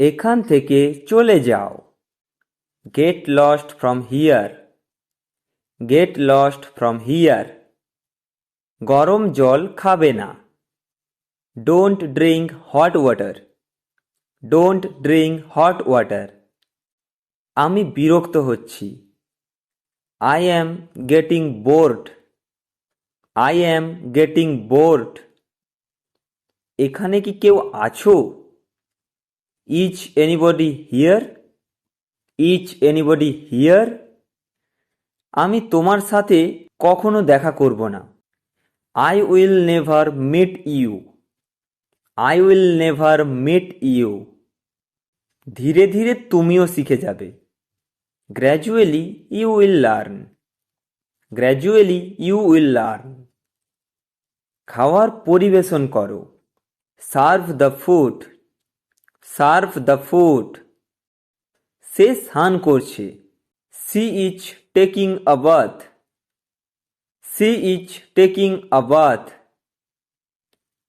এখান থেকে চলে যাও। Get lost from here. Get lost from here. গরম জল খাবে না। Don't drink hot water. Don't drink hot water. আমি বিরক্ত হচ্ছি। I am getting bored. I am getting bored. এখানে কি কেউ আছো? Is anybody here? Is anybody here? আমি তোমার সাথে কখনো দেখা করব না। I will never meet you. I will never meet you. ধীরে ধীরে তুমিও শিখে যাবে। Gradually you will learn. Gradually you will learn. খাওয়ার পরিবেশন করো। Serve the food. Serve the food. সে স্নান করছে। She is taking a bath. She is taking a bath.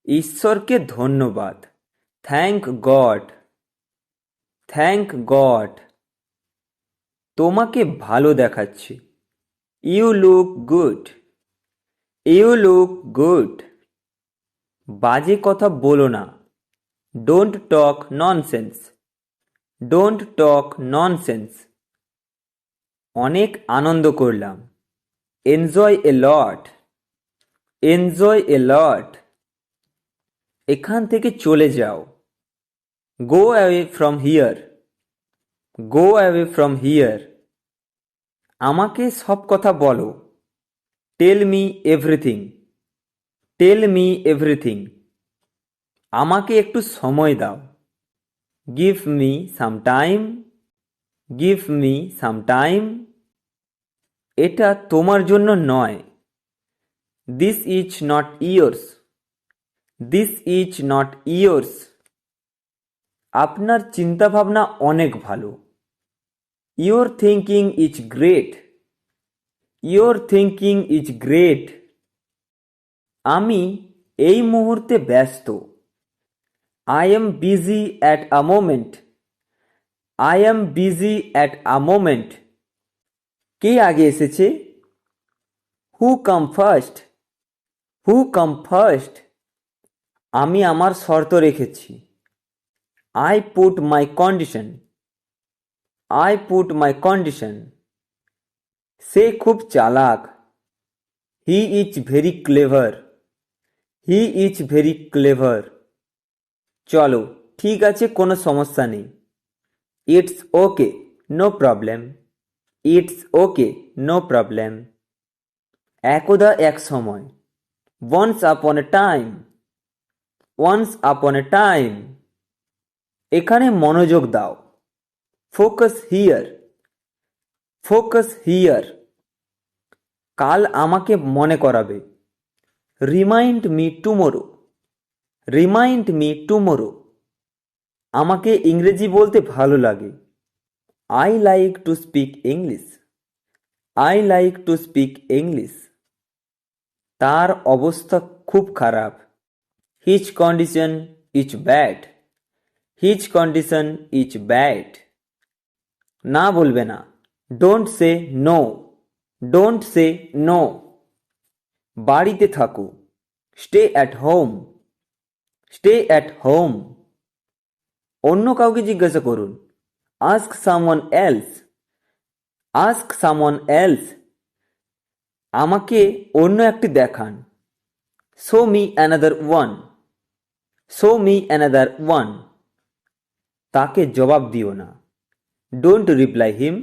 ঈশ্বরকে ধন্যবাদ। Thank God. Thank God. তোমাকে ভালো দেখাচ্ছে। You look good. You look good. বাজে কথা বলো না। Don't talk nonsense. Don't talk nonsense. অনেক আনন্দ করলাম। Enjoy a lot. Enjoy a lot. এখান থেকে চলে যাও। Go away from here. Go away from here. আমাকে সব কথা বলো। Tell me everything. Tell me everything. আমাকে একটু সময় দাও। Give me some time. Give me some time. এটা তোমার জন্য নয়। This is not yours. This is not yours. আপনার চিন্তাভাবনা অনেক ভালো। Your thinking is great. Your thinking is great. আমি এই মুহূর্তে ব্যস্ত। I am busy at a moment. I am busy at a moment. কে আগে এসেছে? Who come first? Who come first? আমি আমার শর্ত রেখেছি। I put my condition. I put my condition. সে খুব চালাক। He is very clever. He is very clever. চলো, ঠিক আছে, কোনো সমস্যা নেই। It's okay, no problem. It's okay, no problem. একদা এক সময়। ওয়ান্স আপন এ টাইম। ওয়ান্স আপন এ টাইম। এখানে মনোযোগ দাও। Focus here. Focus here. কাল আমাকে মনে করাবে। Remind me tomorrow. Remind me tomorrow. আমাকে ইংরেজি বলতে ভালো লাগে। I like to speak English. I like to speak English. তার অবস্থা খুব খারাপ। His condition is bad. His condition is bad. না বলবে না। Don't say no. Don't say no. বাড়িতে থাকো। Stay at home. Stay at home. অন্য কাউকে জিজ্ঞাসা করুন। Ask someone else. Ask someone else. আমাকে অন্য একটি দেখান। Show me another one. Show me another one. তাকে জবাব দিও না। Don't reply him.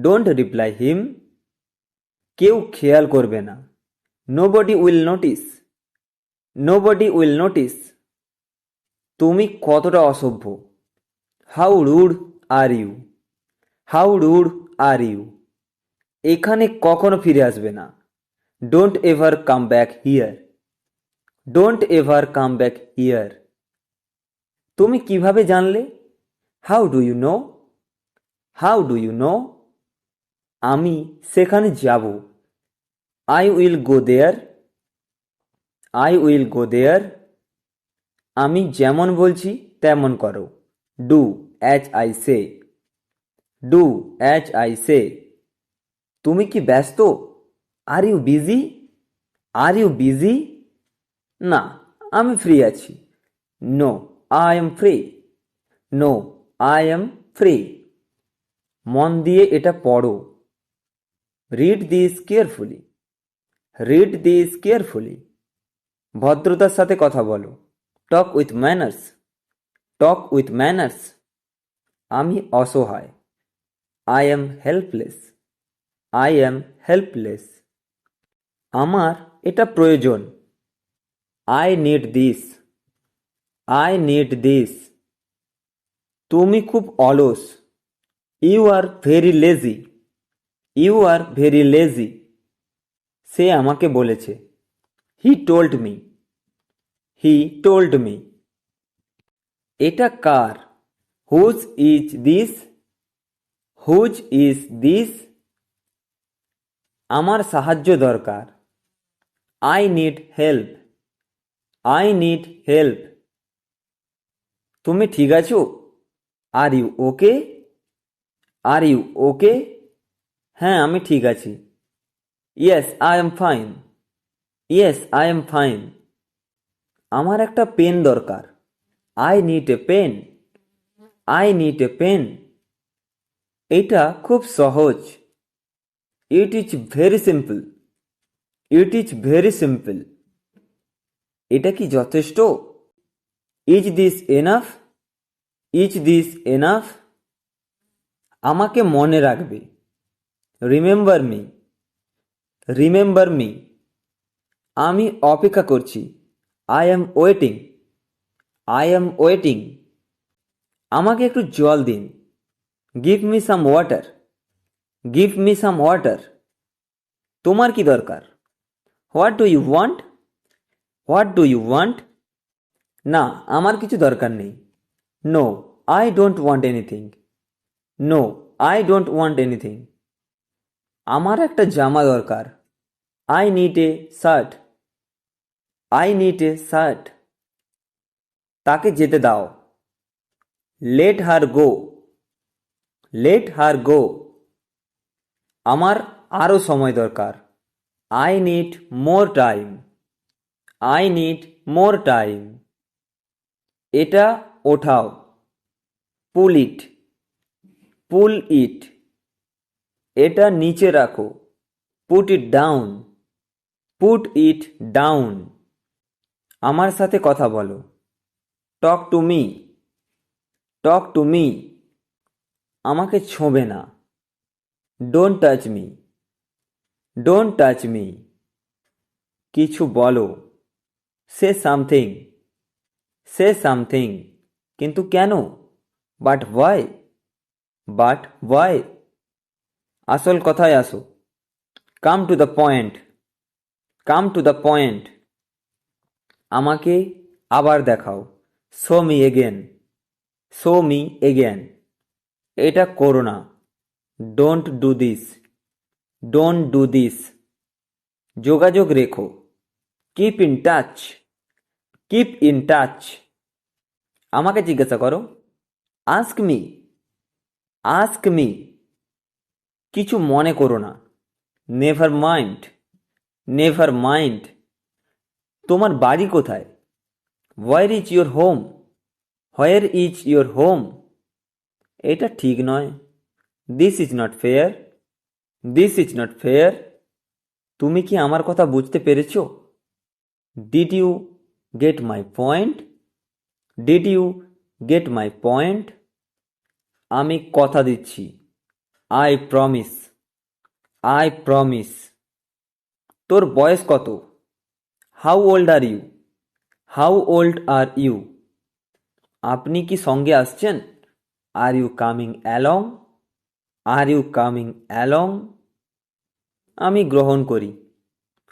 Don't reply him. কেউ খেয়াল করবে না। Nobody will notice. Nobody will notice. তুমি কতটা অসভ্য। How rude are you. How rude are you. এখানে কখনো ফিরে আসবে না। Don't ever come back here. Don't ever come back here. তুমি কিভাবে জানলে? How do you know? How do you no? আমি সেখানে যাব। I will go there. I will go there. আমি যেমন বলছি তেমন করো। Do as I say, do as I say. তুমি কি ব্যস্ত? Are you busy? Are you busy? না, আমি ফ্রি আছি। No, I am free. No, I am free. মন দিয়ে এটা পড়ো। Read this carefully. Read this carefully. ভদ্রতার সাথে কথা বলো। Talk with manners. Talk with manners. আমি অসহায়। I am helpless. I am helpless. আমার এটা প্রয়োজন। I need this. I need this. তুমি খুব অলস। You are very lazy. You are very lazy. সে আমাকে বলেছে। He told me. He told me. এটা কার? Whose is this? Whose is this? আমার সাহায্য দরকার। I need help. I need help. তুমি ঠিক আছো? Are you okay? Are you okay? হ্যাঁ, আমি ঠিক আছি। Yes I am fine. Yes I am fine. আমার একটা পেন দরকার। I need a pen. I need a pen. এটা খুব সহজ। It is very simple. It is very simple. এটা কি যথেষ্ট? Is this enough? Is this enough? আমাকে মনে রাখবে। Remember me. Remember me. আমি অপেক্ষা করছি। I am waiting. I am waiting. আমাকে একটু জল দিন। Give me some water. Give me some water. তোমার কি দরকার? What do you want? What do you want? না, আমার কিছু দরকার নেই। No, I don't want anything. No, I don't want anything. আমার একটা জামা দরকার। I need a shirt. I need a shirt. তাকে যেতে দাও। Let her go. Let her go. আমার আরও সময় দরকার। I need more time. I need more time. এটা ওঠাও। Pull it. Pull it. এটা নিচে রাখো। Put it down. Put it down. আমার সাথে কথা বলো। টক to me. Talk to me. আমাকে ছোঁবে না। Don't touch me. Don't touch me. কিছু বলো। Say something. Say something. কিন্তু কেন? But why? But why? আসল কথায় আসো। Come to the point. Come to the point. আমাকে আবার দেখাও। Show me again. Show me again. এটা করো না। Don't do this. Don't do this. যোগাযোগ রেখো। Keep in touch. Keep in touch. আমাকে জিজ্ঞাসা করো। Ask me. Ask me. কিছু মনে করো না। Never mind. Never mind. তোমার বাড়ি কোথায়? Where is your home? Where is your home? এটা ঠিক নয়। This is not fair. This is not fair. তুমি কি আমার কথা বুঝতে পেরেছ? Did you get my point? Did you get my point? আমি কথা দিচ্ছি। I promise. I promise. তোর বয়স কত? How old are you? How old are you? আপনি কি সঙ্গে আসছেন? Are you coming along? Are you coming along? আমি গ্রহণ করি।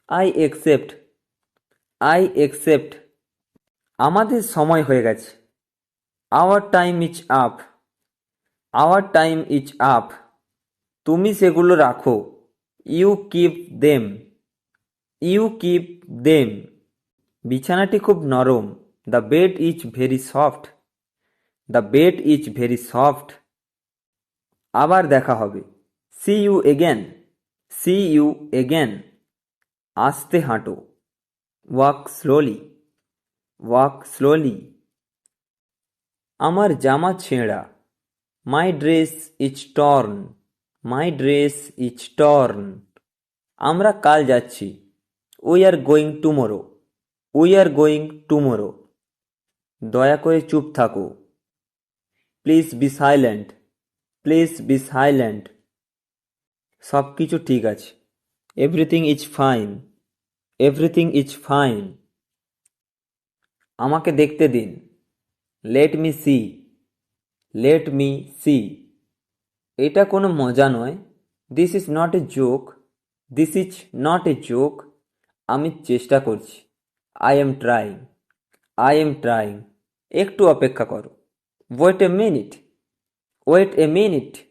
I accept. I accept. আমাদের সময় হয়ে গেছে। Our time is up. Our time is up. তুমি সেগুলো রাখো। You keep them. You keep them. বিছানাটি খুব নরম। The bed is very soft. The bed is very soft. আবার দেখা হবে। See you again. See you again. আস্তে হাঁটো। Walk slowly. Walk slowly. আমার জামা ছেঁড়া। My dress is torn. My dress is torn. আমরা কাল যাচ্ছি। We are going tomorrow. We are going tomorrow. দয়া করে চুপ থাকো। Please be silent. Please be silent. সব কিছু ঠিক আছে। Everything is fine. Everything is fine. আমাকে দেখতে দিন। Let me see. Let me see. এটা কোনো মজা নয়। This is not a joke. This is not a joke. আমি চেষ্টা করছি। I am trying. I am trying. একটু অপেক্ষা করো। Wait a minute. Wait a minute.